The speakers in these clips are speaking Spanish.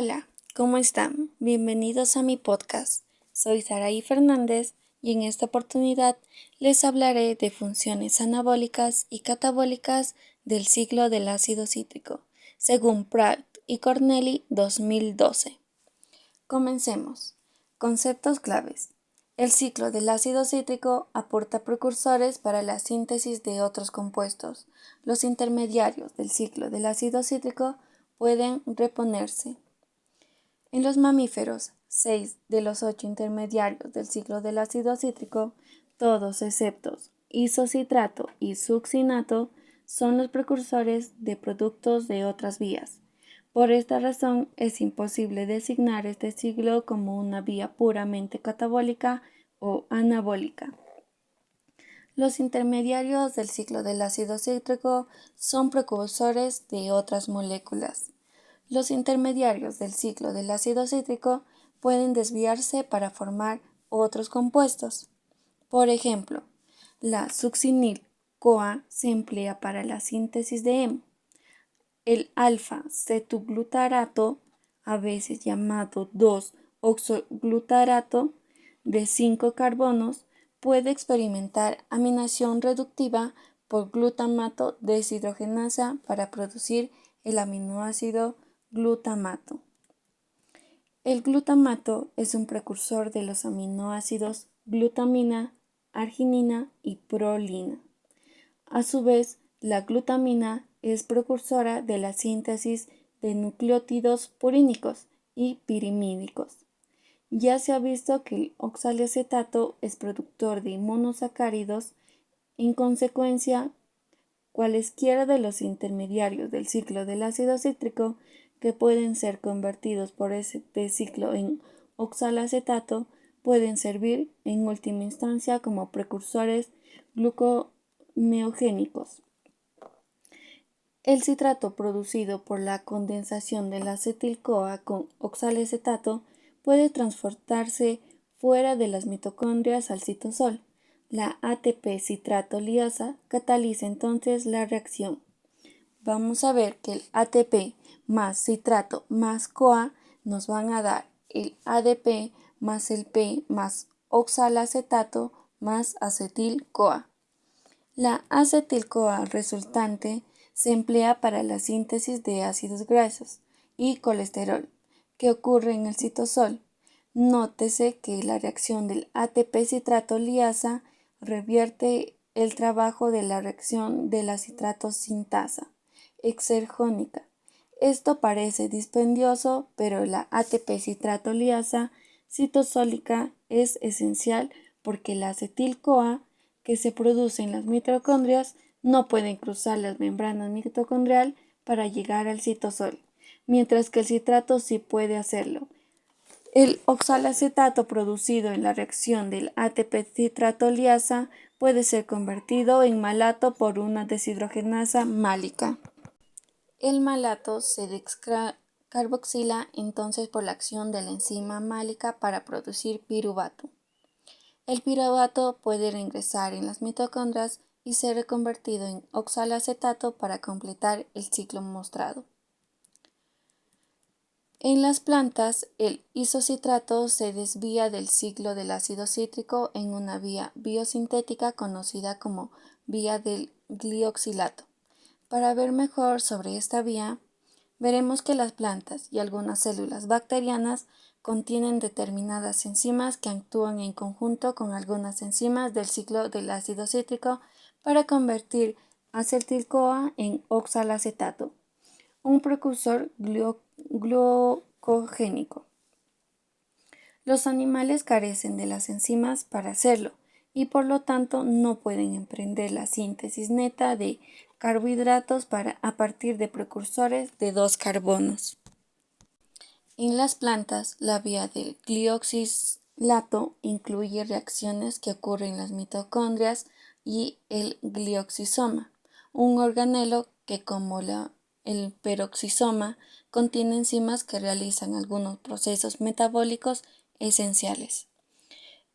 Hola, ¿cómo están? Bienvenidos a mi podcast. Soy Saraí Fernández y en esta oportunidad les hablaré de funciones anabólicas y catabólicas del ciclo del ácido cítrico, según Pratt y Corneli 2012. Comencemos. Conceptos claves. El ciclo del ácido cítrico aporta precursores para la síntesis de otros compuestos. Los intermediarios del ciclo del ácido cítrico pueden reponerse. En los mamíferos, 6 de los 8 intermediarios del ciclo del ácido cítrico, todos excepto isocitrato y succinato, son los precursores de productos de otras vías. Por esta razón, es imposible designar este ciclo como una vía puramente catabólica o anabólica. Los intermediarios del ciclo del ácido cítrico son precursores de otras moléculas. Los intermediarios del ciclo del ácido cítrico pueden desviarse para formar otros compuestos. Por ejemplo, la succinil-CoA se emplea para la síntesis de hemo. El alfa-cetoglutarato, a veces llamado 2-oxoglutarato de 5 carbonos, puede experimentar aminación reductiva por glutamato deshidrogenasa para producir el aminoácido glutamato. El glutamato es un precursor de los aminoácidos glutamina, arginina y prolina. A su vez, la glutamina es precursora de la síntesis de nucleótidos purínicos y pirimídicos. Ya se ha visto que el oxalacetato es productor de monosacáridos. En consecuencia, cualesquiera de los intermediarios del ciclo del ácido cítrico que pueden ser convertidos por este ciclo en oxalacetato pueden servir en última instancia como precursores gluconeogénicos. El citrato producido por la condensación de la acetil-CoA con oxalacetato puede transportarse fuera de las mitocondrias al citosol. La ATP-citrato liasa cataliza entonces la reacción. Vamos a ver que el ATP más citrato más CoA nos van a dar el ADP más el P más oxalacetato más acetil-CoA. La acetil-CoA resultante se emplea para la síntesis de ácidos grasos y colesterol, que ocurre en el citosol. Nótese que la reacción del ATP-citrato liasa revierte el trabajo de la reacción de la citrato sintasa exergónica. Esto parece dispendioso, pero la ATP-citrato liasa citosólica es esencial porque la acetil-CoA que se produce en las mitocondrias no pueden cruzar las membranas mitocondrial para llegar al citosol, mientras que el citrato sí puede hacerlo. El oxalacetato producido en la reacción del ATP-citrato liasa puede ser convertido en malato por una deshidrogenasa málica. El malato se descarboxila entonces por la acción de la enzima málica para producir piruvato. El piruvato puede reingresar en las mitocondrias y ser reconvertido en oxalacetato para completar el ciclo mostrado. En las plantas, el isocitrato se desvía del ciclo del ácido cítrico en una vía biosintética conocida como vía del glioxilato. Para ver mejor sobre esta vía, veremos que las plantas y algunas células bacterianas contienen determinadas enzimas que actúan en conjunto con algunas enzimas del ciclo del ácido cítrico para convertir acetil-CoA en oxalacetato, un precursor glucogénico. Los animales carecen de las enzimas para hacerlo y por lo tanto no pueden emprender la síntesis neta de carbohidratos a partir de precursores de dos carbonos. En las plantas, la vía del glioxilato incluye reacciones que ocurren en las mitocondrias y el glioxisoma, un organelo que, como el peroxisoma, contiene enzimas que realizan algunos procesos metabólicos esenciales.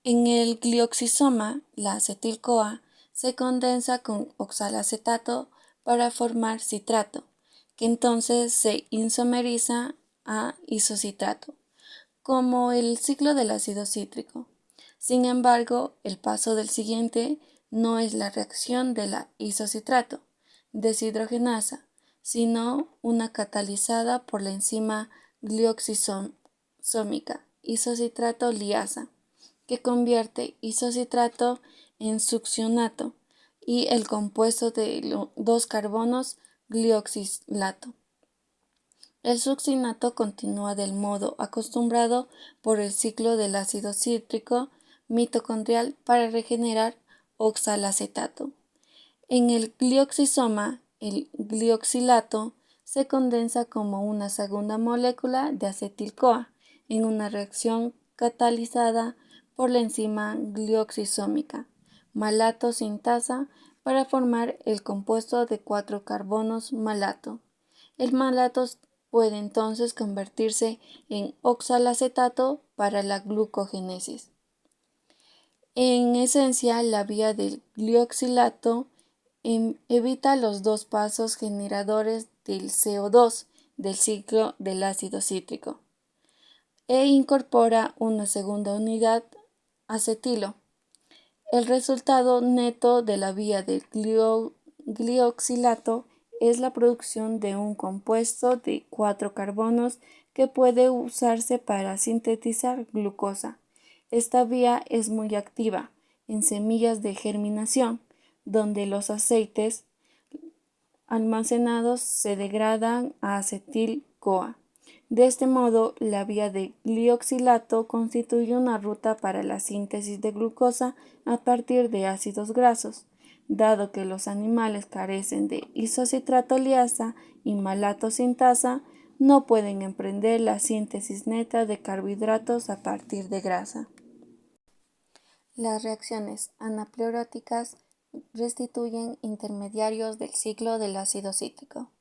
En el glioxisoma, la acetil-CoA se condensa con oxalacetato para formar citrato, que entonces se isomeriza a isocitrato, como el ciclo del ácido cítrico. Sin embargo, el paso del siguiente no es la reacción de la isocitrato deshidrogenasa, sino una catalizada por la enzima glioxisómica isocitrato liasa, que convierte isocitrato en succionato y el compuesto de dos carbonos glioxilato. El succinato continúa del modo acostumbrado por el ciclo del ácido cítrico mitocondrial para regenerar oxalacetato. En el glioxisoma, el glioxilato se condensa como una segunda molécula de acetil-CoA en una reacción catalizada por la enzima glioxisómica malato sintasa para formar el compuesto de 4 carbonos malato. El malato puede entonces convertirse en oxalacetato para la glucogénesis. En esencia, la vía del glioxilato evita los dos pasos generadores del CO2 del ciclo del ácido cítrico e incorpora una segunda unidad, acetilo. El resultado neto de la vía del glioxilato es la producción de un compuesto de 4 carbonos que puede usarse para sintetizar glucosa. Esta vía es muy activa en semillas de germinación, donde los aceites almacenados se degradan a acetil-CoA. De este modo, la vía de glioxilato constituye una ruta para la síntesis de glucosa a partir de ácidos grasos, dado que los animales carecen de isocitrato liasa y malato sintasa, no pueden emprender la síntesis neta de carbohidratos a partir de grasa. Las reacciones anapleróticas restituyen intermediarios del ciclo del ácido cítrico.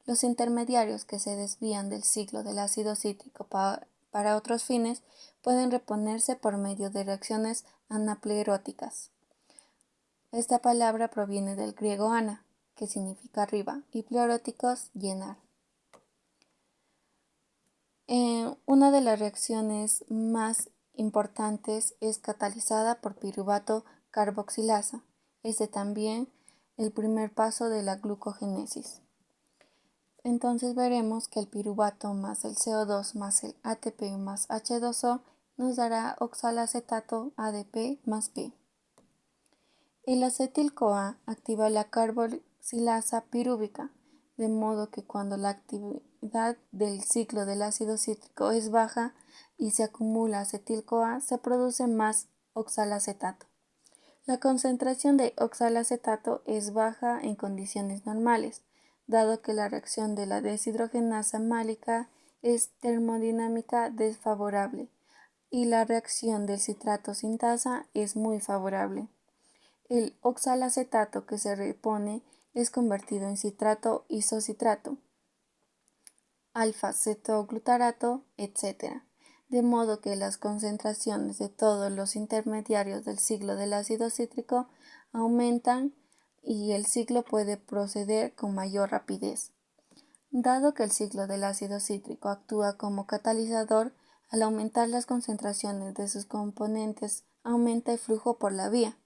Los intermediarios que se desvían del ciclo del ácido cítrico para otros fines pueden reponerse por medio de reacciones anapleróticas. Esta palabra proviene del griego ana, que significa arriba, y pleróticos, llenar. Una de las reacciones más importantes es catalizada por piruvato carboxilasa. Este también el primer paso de la glucogénesis. Entonces veremos que el piruvato más el CO2 más el ATP más H2O nos dará oxalacetato ADP más P. El acetil-CoA activa la carboxilasa pirúvica, de modo que cuando la actividad del ciclo del ácido cítrico es baja y se acumula acetil-CoA, se produce más oxalacetato. La concentración de oxalacetato es baja en condiciones normales, dado que la reacción de la deshidrogenasa málica es termodinámica desfavorable y la reacción del citrato sintasa es muy favorable. El oxalacetato que se repone es convertido en citrato isocitrato, alfa-cetoglutarato, etc., de modo que las concentraciones de todos los intermediarios del ciclo del ácido cítrico aumentan y el ciclo puede proceder con mayor rapidez. Dado que el ciclo del ácido cítrico actúa como catalizador, al aumentar las concentraciones de sus componentes aumenta el flujo por la vía.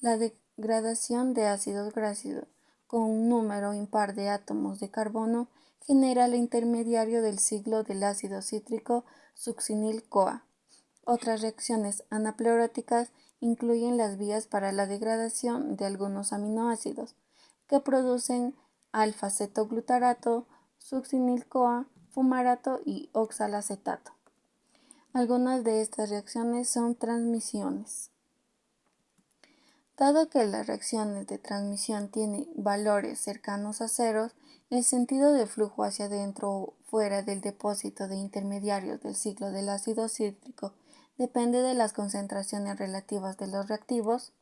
La degradación de ácidos grasos con un número impar de átomos de carbono genera el intermediario del ciclo del ácido cítrico succinil-CoA. Otras reacciones anapleróticas incluyen las vías para la degradación de algunos aminoácidos, que producen alfa-cetoglutarato, succinil-CoA, fumarato y oxalacetato. Algunas de estas reacciones son transmisiones. Dado que las reacciones de transmisión tienen valores cercanos a ceros, el sentido de flujo hacia adentro o fuera del depósito de intermediarios del ciclo del ácido cítrico depende de las concentraciones relativas de los reactivos.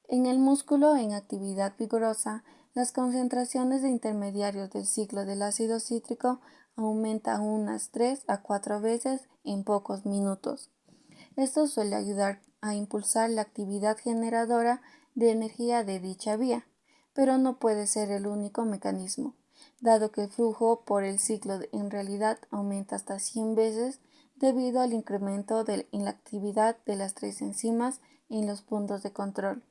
En el músculo en actividad vigorosa, las concentraciones de intermediarios del ciclo del ácido cítrico aumentan unas 3 a 4 veces en pocos minutos. Esto suele ayudar a impulsar la actividad generadora de energía de dicha vía, pero no puede ser el único mecanismo. dado que el flujo por el ciclo en realidad aumenta hasta 100 veces debido al incremento en la actividad de las tres enzimas en los puntos de control: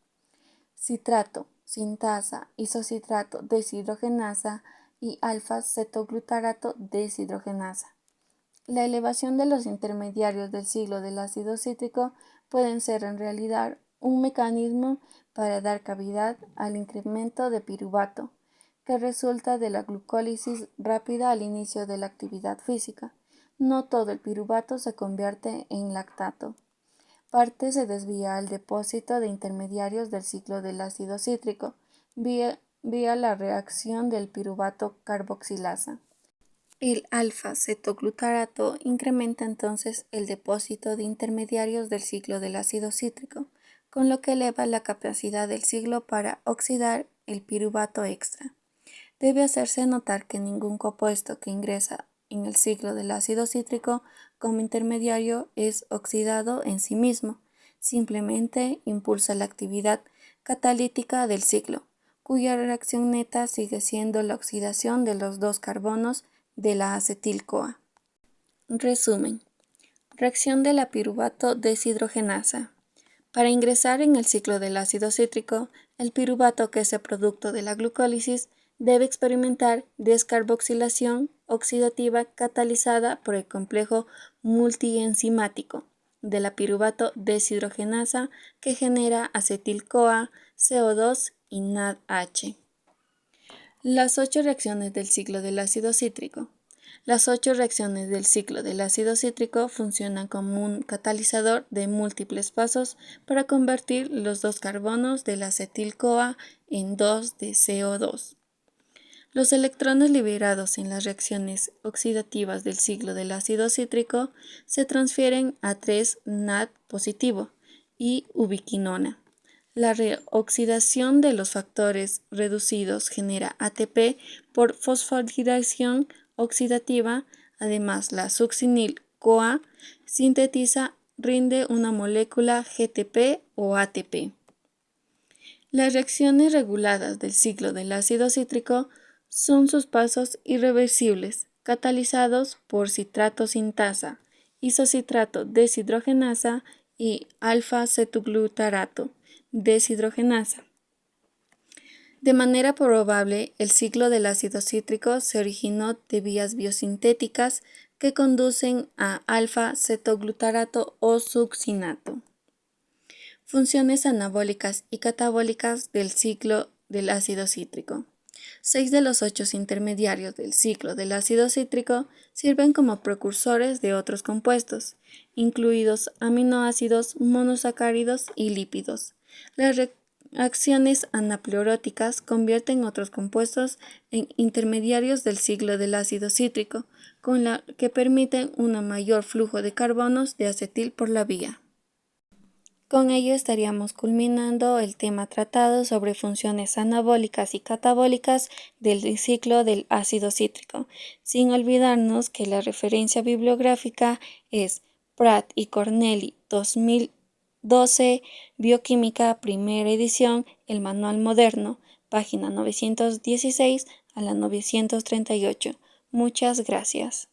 citrato, sintasa, isocitrato deshidrogenasa y alfa-cetoglutarato deshidrogenasa. La elevación de los intermediarios del ciclo del ácido cítrico pueden ser en realidad un mecanismo para dar cavidad al incremento de piruvato, que resulta de la glucólisis rápida al inicio de la actividad física. No todo el piruvato se convierte en lactato. Parte se desvía al depósito de intermediarios del ciclo del ácido cítrico vía la reacción del piruvato carboxilasa. El alfa-cetoglutarato incrementa entonces el depósito de intermediarios del ciclo del ácido cítrico, con lo que eleva la capacidad del ciclo para oxidar el piruvato extra. Debe hacerse notar que ningún compuesto que ingresa en el ciclo del ácido cítrico como intermediario es oxidado en sí mismo, simplemente impulsa la actividad catalítica del ciclo, cuya reacción neta sigue siendo la oxidación de los dos carbonos de la acetil-CoA. Resumen: reacción de la piruvato deshidrogenasa. Para ingresar en el ciclo del ácido cítrico, el piruvato, que es el producto de la glucólisis, debe experimentar descarboxilación oxidativa catalizada por el complejo multienzimático de la piruvato deshidrogenasa, que genera acetil-CoA, CO2 y NADH. Las 8 reacciones del ciclo del ácido cítrico. Las 8 reacciones del ciclo del ácido cítrico funcionan como un catalizador de múltiples pasos para convertir los dos carbonos del acetil-CoA en 2 de CO2. Los electrones liberados en las reacciones oxidativas del ciclo del ácido cítrico se transfieren a 3-NAD positivo y ubiquinona. La reoxidación de los factores reducidos genera ATP por fosforilación oxidativa. Además, la succinil-CoA rinde una molécula GTP o ATP. Las reacciones reguladas del ciclo del ácido cítrico son sus pasos irreversibles, catalizados por citrato sintasa, isocitrato deshidrogenasa y alfa-cetoglutarato deshidrogenasa. De manera probable, el ciclo del ácido cítrico se originó de vías biosintéticas que conducen a alfa-cetoglutarato o succinato. Funciones anabólicas y catabólicas del ciclo del ácido cítrico. 6 de los 8 intermediarios del ciclo del ácido cítrico sirven como precursores de otros compuestos, incluidos aminoácidos, monosacáridos y lípidos. Las reacciones anapleróticas convierten otros compuestos en intermediarios del ciclo del ácido cítrico, con la que permiten un mayor flujo de carbonos de acetil por la vía. Con ello estaríamos culminando el tema tratado sobre funciones anabólicas y catabólicas del ciclo del ácido cítrico, sin olvidarnos que la referencia bibliográfica es Pratt y Corneli 2012, Bioquímica, primera edición, el Manual Moderno, página 916 a la 938. Muchas gracias.